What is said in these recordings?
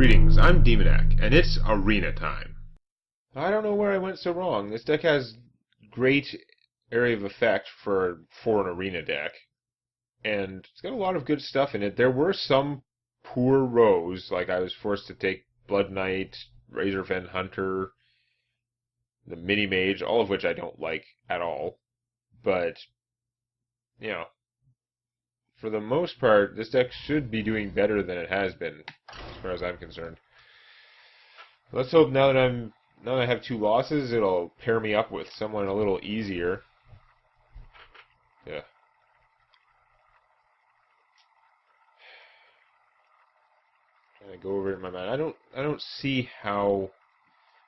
Greetings, I'm Demonac, and it's arena time. I don't know where I went so wrong. This deck has great area of effect for an arena deck, and it's got a lot of good stuff in it. There were some poor rows, like I was forced to take Blood Knight, Razorfen Hunter, the Mini Mage, all of which I don't like at all. But, you know, for the most part, this deck should be doing better than it has been, as far as I'm concerned. Let's hope now that I have 2 losses, it'll pair me up with someone a little easier. Yeah. Trying to go over it in my mind. I don't see how.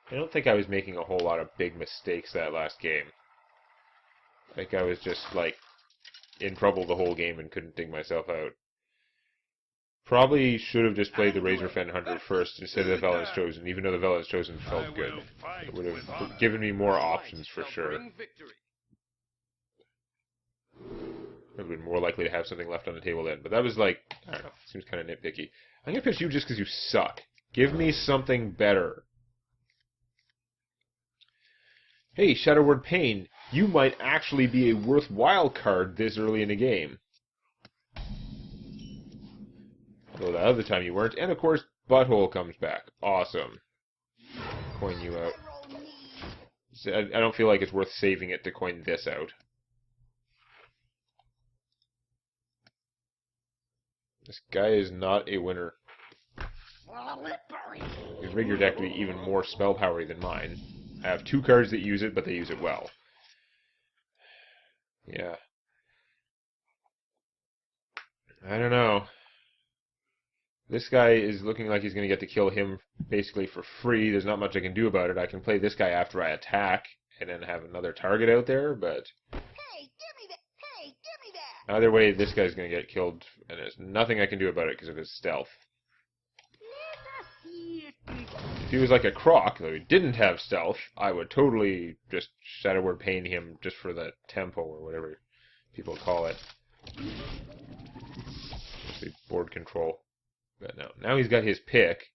I don't think I was making a whole lot of big mistakes that last game. I think I was just like in trouble the whole game and couldn't dig myself out. Probably should have just played the Razorfen Hunter first instead of the Velen's Chosen, even though the Velen's Chosen felt good. It would have given me more options for sure. I would have been more likely to have something left on the table then. But that was like, I don't know, seems kind of nitpicky. I'm going to pitch you just because you suck. Give me something better. Hey, Shadowward Pain, you might actually be a worthwhile card this early in the game. Although the other time you weren't. And of course, Butthole comes back. Awesome. Coin you out. I don't feel like it's worth saving it to coin this out. This guy is not a winner. You rig your deck to be even more spell powery than mine. I have 2 cards that use it, but they use it well. Yeah. I don't know. This guy is looking like he's going to get to kill him basically for free. There's not much I can do about it. I can play this guy after I attack and then have another target out there, but Hey, give me that! Hey, give me that! either way, this guy's going to get killed, and there's nothing I can do about it because of his stealth. If he was like a Croc, though he didn't have stealth, I would totally just Shadowward Pain him just for the tempo or whatever people call it. Actually, board control. But no, now he's got his pick.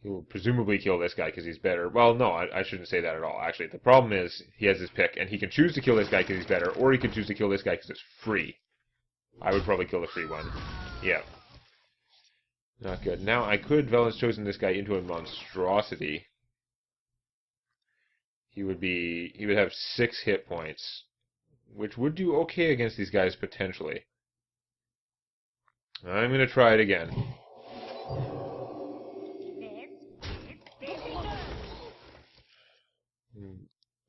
He will presumably kill this guy because he's better. Well, no, I shouldn't say that at all. Actually, the problem is he has his pick, and he can choose to kill this guy because he's better, or he can choose to kill this guy because it's free. I would probably kill the free one. Yeah. Not good. Now, I could Velen's Chosen this guy into a monstrosity. He would have 6 hit points, which would do okay against these guys potentially. I'm going to try it again.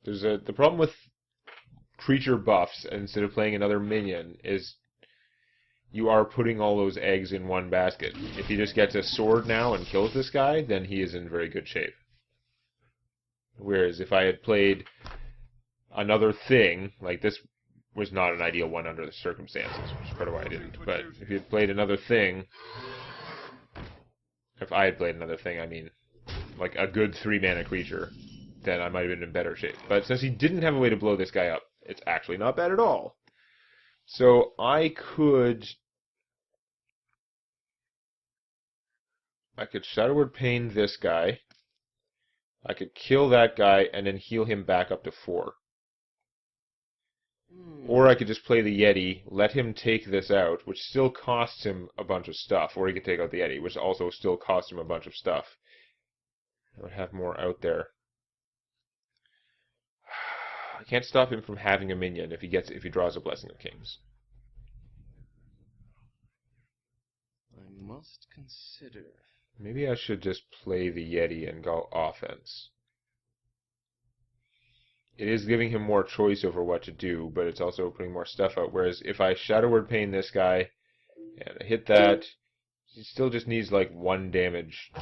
The problem with creature buffs, instead of playing another minion, is you are putting all those eggs in one basket. If he just gets a sword now and kills this guy, then he is in very good shape. Whereas if I had played another thing, like this was not an ideal one under the circumstances, which is part of why I didn't. But if you had played another thing, if I had played another thing, I mean, like a good 3-mana creature, then I might have been in better shape. But since he didn't have a way to blow this guy up, it's actually not bad at all. So I could Shadowward Pain this guy. I could kill that guy and then heal him back up to 4. Or I could just play the Yeti, let him take this out, which still costs him a bunch of stuff. Or he could take out the Yeti, which also still costs him a bunch of stuff. I would have more out there. I can't stop him from having a minion if he draws a Blessing of Kings. I must consider. Maybe I should just play the Yeti and go offense. It is giving him more choice over what to do, but it's also putting more stuff out. Whereas if I Shadowward Pain this guy and I hit that, he still just needs like 1 damage.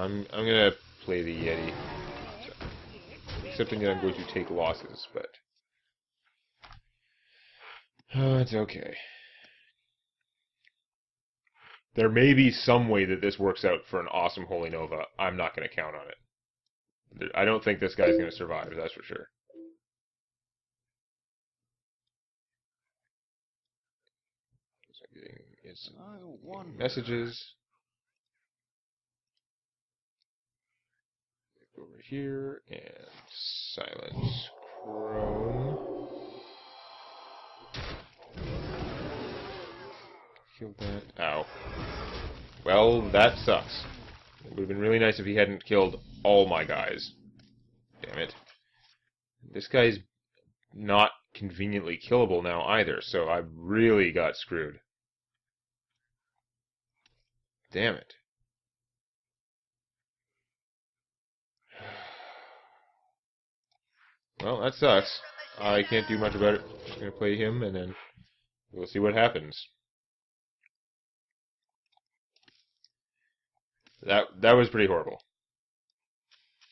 I'm gonna play the Yeti, accepting that I'm going to take losses, but it's okay. There may be some way that this works out for an awesome Holy Nova. I'm not going to count on it. I don't think this guy's going to survive, that's for sure. It's I wonder. messages. Go over here and silence Chrome. Kill that. Ow. Well, that sucks. It would have been really nice if he hadn't killed all my guys. Damn it. This guy's not conveniently killable now either, so I really got screwed. Damn it. Well, that sucks. I can't do much about it. Just gonna play him, and then we'll see what happens. That was pretty horrible.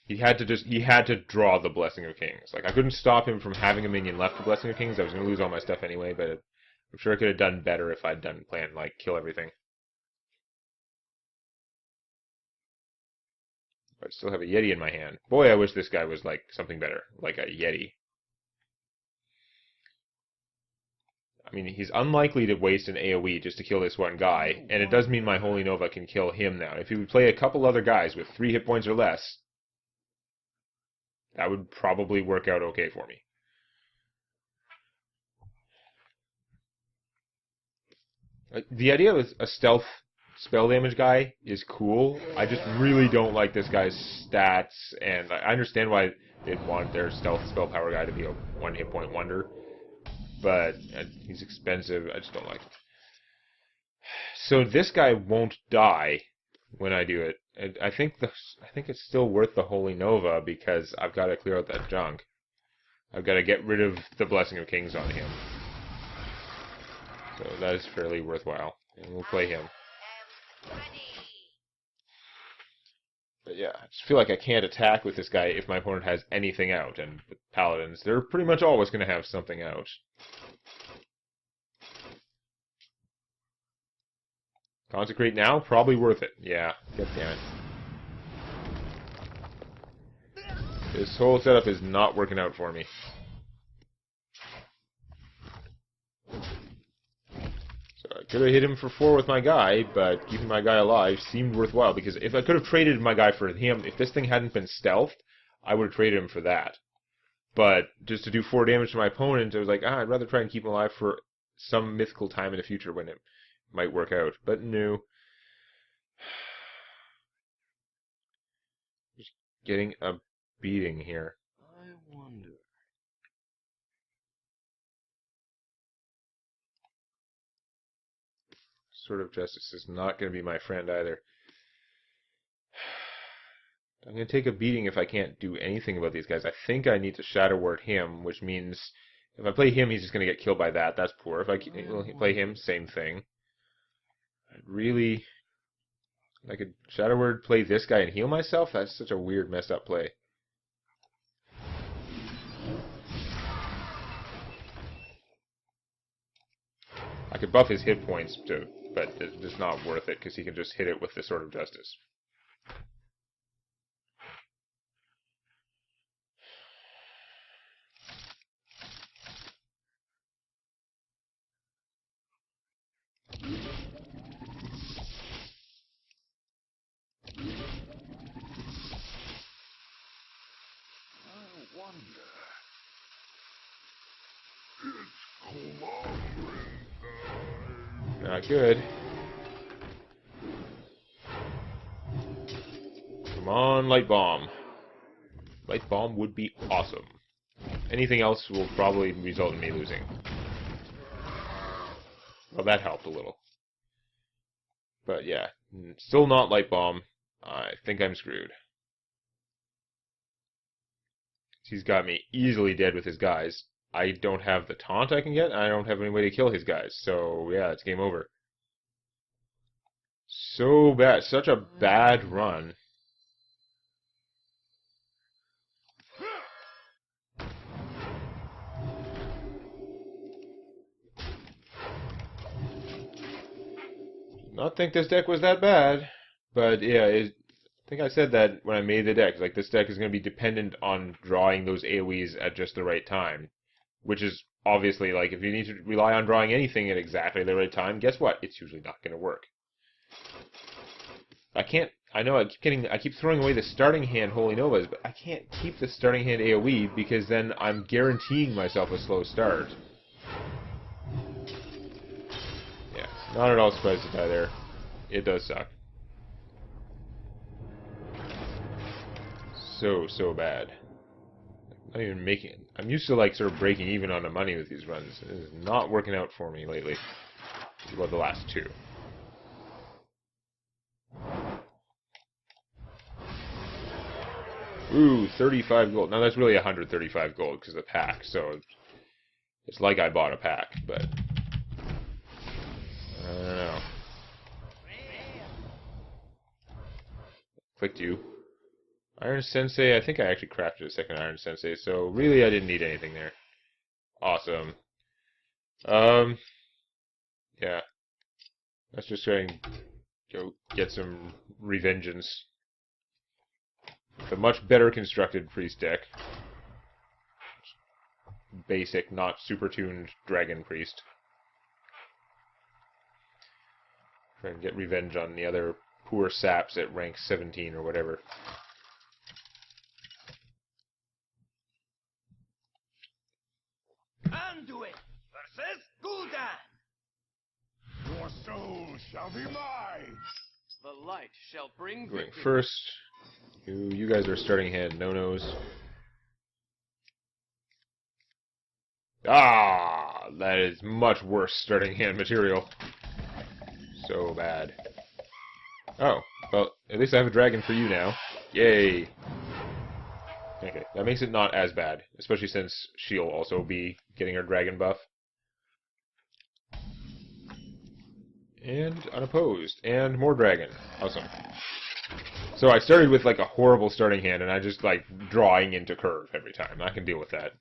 He had to draw the Blessing of Kings. Like, I couldn't stop him from having a minion left for Blessing of Kings. I was gonna lose all my stuff anyway, but I'm sure I could have done better if I'd done plan like kill everything. I still have a Yeti in my hand. Boy, I wish this guy was like something better, like a Yeti. I mean, he's unlikely to waste an AoE just to kill this one guy, and it does mean my Holy Nova can kill him now. If he would play a couple other guys with 3 hit points or less, that would probably work out okay for me. The idea of a stealth spell damage guy is cool. I just really don't like this guy's stats, and I understand why they'd want their stealth spell power guy to be a 1 hit point wonder, but he's expensive. I just don't like it. So this guy won't die when I do it. I think it's still worth the Holy Nova because I've got to clear out that junk. I've got to get rid of the Blessing of Kings on him. So that is fairly worthwhile. And we'll play him. But yeah, I just feel like I can't attack with this guy if my opponent has anything out. And with Paladins, they're pretty much always going to have something out. Consecrate now? Probably worth it. Yeah, god damn it. This whole setup is not working out for me. So I could have hit him for 4 with my guy, but keeping my guy alive seemed worthwhile, because if I could have traded my guy for him, if this thing hadn't been stealthed, I would have traded him for that. But just to do 4 damage to my opponent, I was like, I'd rather try and keep him alive for some mythical time in the future when it might work out. But no. Just getting a beating here. I wonder. Sword of Justice is not going to be my friend either. I'm going to take a beating if I can't do anything about these guys. I think I need to Shadow Word him, which means if I play him, he's just going to get killed by that. That's poor. If I play him, same thing. I'd really... I could Shadow Word, play this guy, and heal myself? That's such a weird, messed up play. I could buff his hit points, too, but it's just not worth it, because he can just hit it with the Sword of Justice. Not good. Come on, Light Bomb. Light Bomb would be awesome. Anything else will probably result in me losing. Well, that helped a little. But yeah, still not Light Bomb. I think I'm screwed. He's got me easily dead with his guys. I don't have the taunt I can get, and I don't have any way to kill his guys. So yeah, it's game over. So bad. Such a bad run. Not think this deck was that bad, but yeah, I think I said that when I made the deck. Like, this deck is going to be dependent on drawing those AoEs at just the right time, which is obviously, like, if you need to rely on drawing anything at exactly the right time, guess what? It's usually not going to work. I know I keep throwing away the starting hand Holy Novas, but I can't keep the starting hand AoE because then I'm guaranteeing myself a slow start. Yeah, not at all surprised to die there. It does suck. So bad. Not even making it. I'm used to like sort of breaking even on the money with these runs. It is not working out for me lately. Well, the last two. Ooh, 35 gold. Now that's really 135 gold because of the pack, so it's like I bought a pack, but I don't know. Clicked you. Iron Sensei, I think I actually crafted a second Iron Sensei, so really I didn't need anything there. Awesome. Yeah. Let's just try and go get some revengeance. With a much better constructed priest deck. Basic, not super tuned dragon priest. Try and get revenge on the other poor saps at rank 17 or whatever. Undo it versus Gul'dan. Your soul shall be mine. The light shall bring Going victory. first. You guys are starting hand no-nos. Ah, that is much worse starting hand material. So bad. Oh, well, at least I have a dragon for you now. Yay. Okay, that makes it not as bad, especially since she'll also be getting her dragon buff. And unopposed. And more dragon. Awesome. So I started with like a horrible starting hand, and I just like drawing into curve every time. I can deal with that.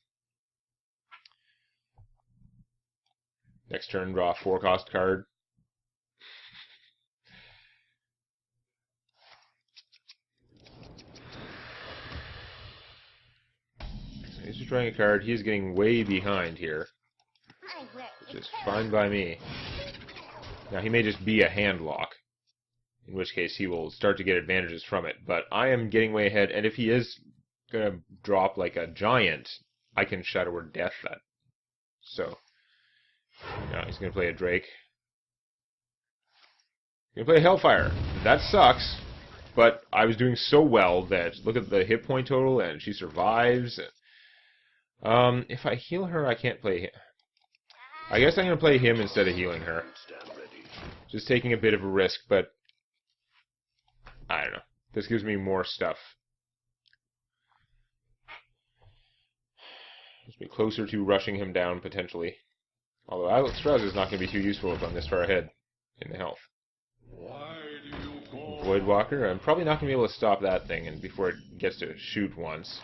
Next turn, draw a 4-cost card. So he's just drawing a card. He's getting way behind here, which is fine by me. Now he may just be a hand lock, in which case he will start to get advantages from it. But I am getting way ahead, and if he is going to drop like a giant, I can Shadow Word Death that. So, now he's going to play a Drake. He's going to play Hellfire. That sucks, but I was doing so well that, look at the hit point total, and she survives. If I heal her, I can't play him. I guess I'm going to play him instead of healing her. Just taking a bit of a risk, but I don't know. This gives me more stuff. Gives me closer to rushing him down, potentially. Although Islet Strauss is not going to be too useful if I'm this far ahead in the health. Voidwalker, I'm probably not going to be able to stop that thing and before it gets to shoot once.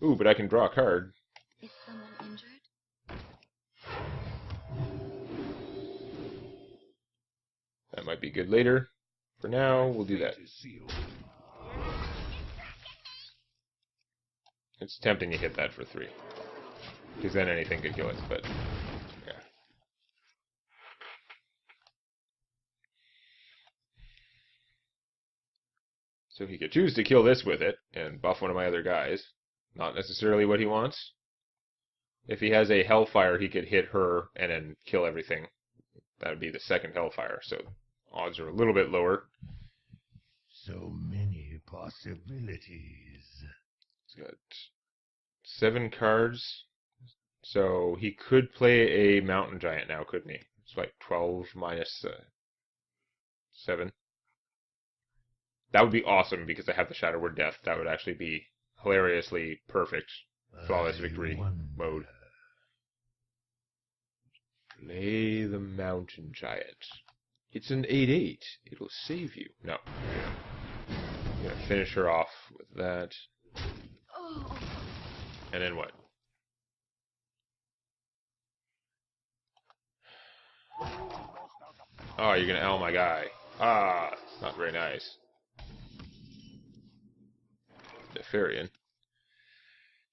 Ooh, but I can draw a card. Is someone injured? That might be good later. For now, we'll do that. It's tempting to hit that for 3. Because then anything could kill it, but yeah. So he could choose to kill this with it and buff one of my other guys. Not necessarily what he wants. If he has a Hellfire, he could hit her and then kill everything. That would be the second Hellfire, so odds are a little bit lower. So many possibilities. He's got 7 cards. So he could play a Mountain Giant now, couldn't he? It's like 12 minus 7. That would be awesome because I have the Shadow Word Death. That would actually be hilariously perfect. Flawless victory mode. Play the Mountain Giant. It's an 8/8. It'll save you. No. I'm going to finish her off with that. And then what? Oh, you're going to owl my guy. Ah, not very nice. Nefarian.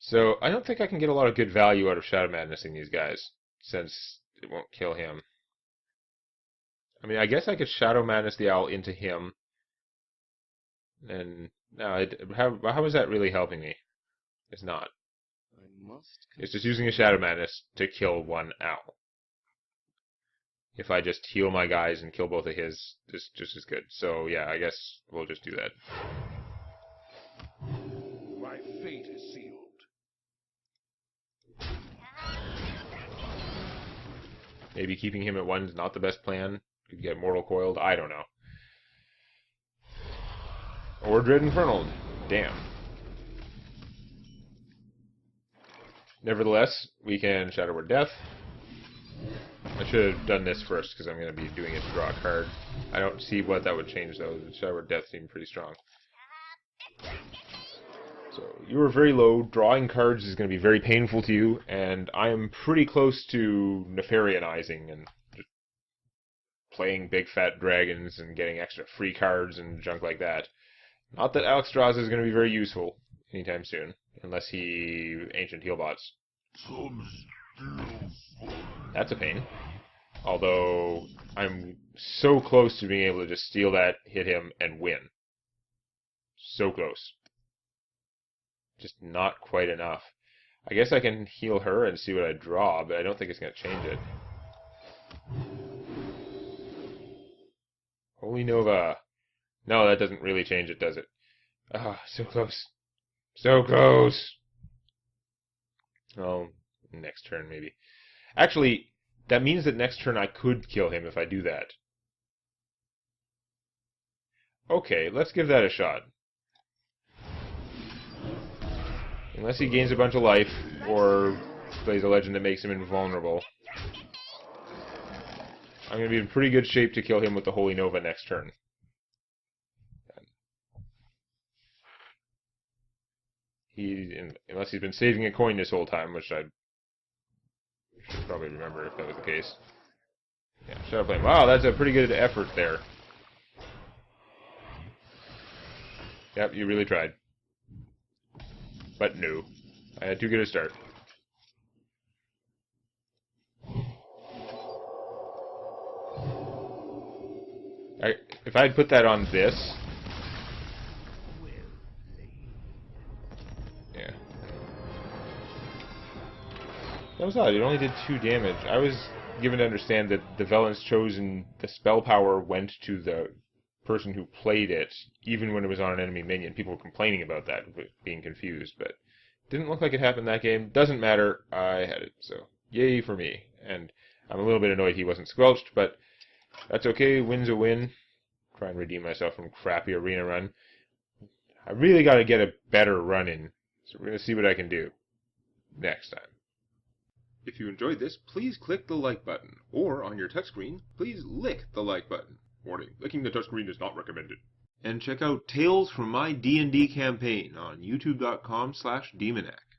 So I don't think I can get a lot of good value out of Shadow Madnessing these guys, since it won't kill him. I mean, I guess I could Shadow Madness the Owl into him. And no, how is that really helping me? It's not. I must. It's just using a Shadow Madness to kill one owl. If I just heal my guys and kill both of his, it's just as good. So yeah, I guess we'll just do that. My fate is sealed. Maybe keeping him at 1 is not the best plan. Could get Mortal Coiled. I don't know. Or Dread Infernal. Damn. Nevertheless, we can Shadow Word Death. I should have done this first because I'm going to be doing it to draw a card. I don't see what that would change though. The Shadow Word Death seemed pretty strong. So you were very low. Drawing cards is going to be very painful to you, and I am pretty close to Nefarianizing and just playing big fat dragons and getting extra free cards and junk like that. Not that Alex Draws is going to be very useful anytime soon, unless he Ancient Healbots. That's a pain. Although I'm so close to being able to just steal that, hit him, and win. So close. Just not quite enough. I guess I can heal her and see what I draw, but I don't think it's going to change it. Holy Nova. No, that doesn't really change it, does it? Ah, so close. So close! Oh, next turn maybe. Actually, that means that next turn I could kill him if I do that. Okay, let's give that a shot. Unless he gains a bunch of life, or plays a legend that makes him invulnerable. I'm going to be in pretty good shape to kill him with the Holy Nova next turn. Unless he's been saving a coin this whole time, which I should probably remember if that was the case. Yeah, Shadow Flame. Wow, that's a pretty good effort there. Yep, you really tried. But no. I had too good a start. If I had put that on this... Yeah. That was odd. It only did 2 damage. I was given to understand that the Velen's Chosen, the spell power went to the person who played it, even when it was on an enemy minion. People were complaining about that, being confused, but didn't look like it happened that game. Doesn't matter. I had it, so yay for me. And I'm a little bit annoyed he wasn't squelched, but that's okay. Win's a win. Try and redeem myself from crappy arena run. I really got to get a better run in, so we're going to see what I can do next time. If you enjoyed this, please click the like button, or on your touchscreen, please lick the like button. Warning, licking the touchscreen is not recommended. And check out Tales from My D&D Campaign on youtube.com/Demonac.